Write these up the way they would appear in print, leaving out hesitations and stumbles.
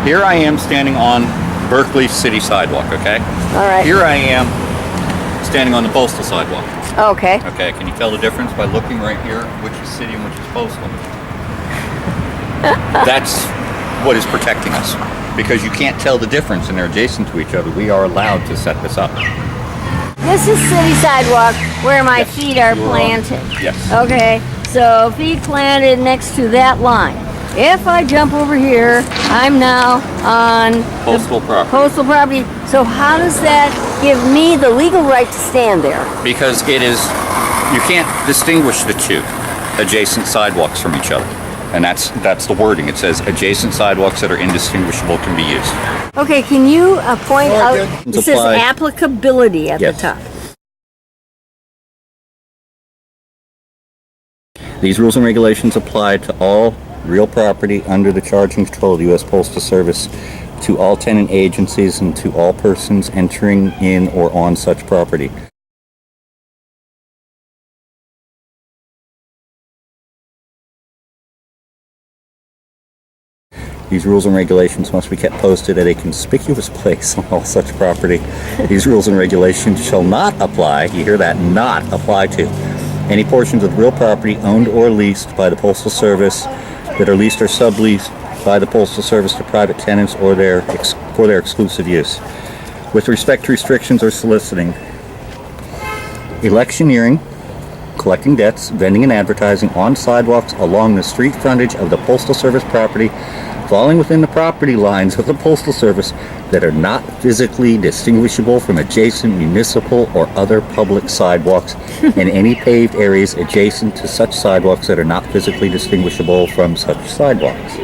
Here I am standing on Berkeley city sidewalk, okay? All right. Here I am standing on the postal sidewalk. Okay. Okay, can you tell the difference by looking right here, which is city and which is postal? That's what is protecting us. Because you can't tell the difference and they're adjacent to each other. We are allowed to set this up. This is city sidewalk where my feet are planted. Yes. Okay, so feet planted next to that line. If I jump over here, I'm now on Postal property. Postal property. So how does that give me the legal right to stand there? Because it is, you can't distinguish the two adjacent sidewalks from each other. And that's the wording. It says adjacent sidewalks that are indistinguishable can be used. Okay, can you point out, it says Apply. applicability at the top. These rules and regulations apply to all real property under the charge and control of the U.S. Postal Service, to all tenant agencies, and to all persons entering in or on such property. These rules and regulations must be kept posted at a conspicuous place on all such property. These rules and regulations shall not apply, you hear that, not apply to any portions of real property owned or leased by the Postal Service that are leased or subleased by the Postal Service to private tenants or for their exclusive use. With respect to restrictions or soliciting, electioneering, collecting debts, vending and advertising on sidewalks along the street frontage of the Postal Service property falling within the property lines of the Postal Service that are not physically distinguishable from adjacent municipal or other public sidewalks, and any paved areas adjacent to such sidewalks that are not physically distinguishable from such sidewalks.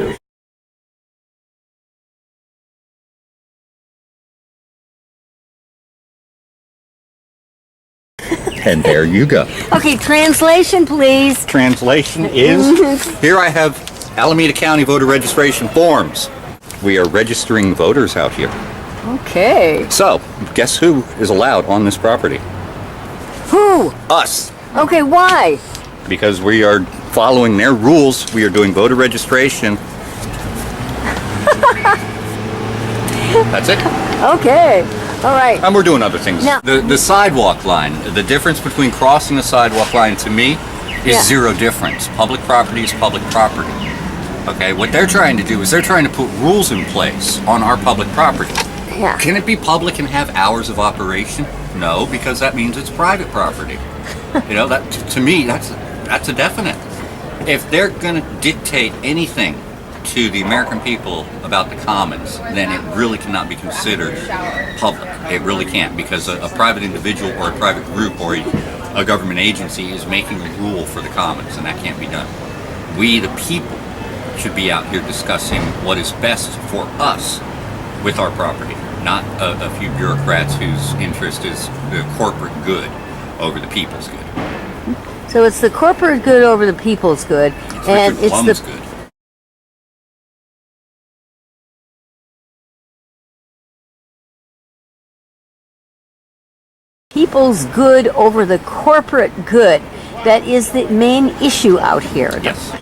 And there you go. Okay, translation please. Translation is, here I have Alameda County voter registration forms. We are registering voters out here. Okay. So, guess who is allowed on this property? Who? Us. Okay, why? Because we are following their rules. We are doing voter registration. That's it. Okay. All right. And we're doing other things. Now, The sidewalk line, the difference between crossing the sidewalk line to me is zero difference. Public property is public property. Okay, what they're trying to do is they're trying to put rules in place on our public property. Yeah. Can it be public and have hours of operation? No, because that means it's private property. You know, that to me, that's a definite. If they're going to dictate anything to the American people about the commons, then it really cannot be considered public. It really can't, because a private individual or a private group or a government agency is making a rule for the commons, and that can't be done. We, the people, should be out here discussing what is best for us with our property, not a few bureaucrats whose interest is the corporate good over the people's good. So it's the corporate good over the people's good, and it's the good. people's good over the corporate good. That is the main issue out here. Yes.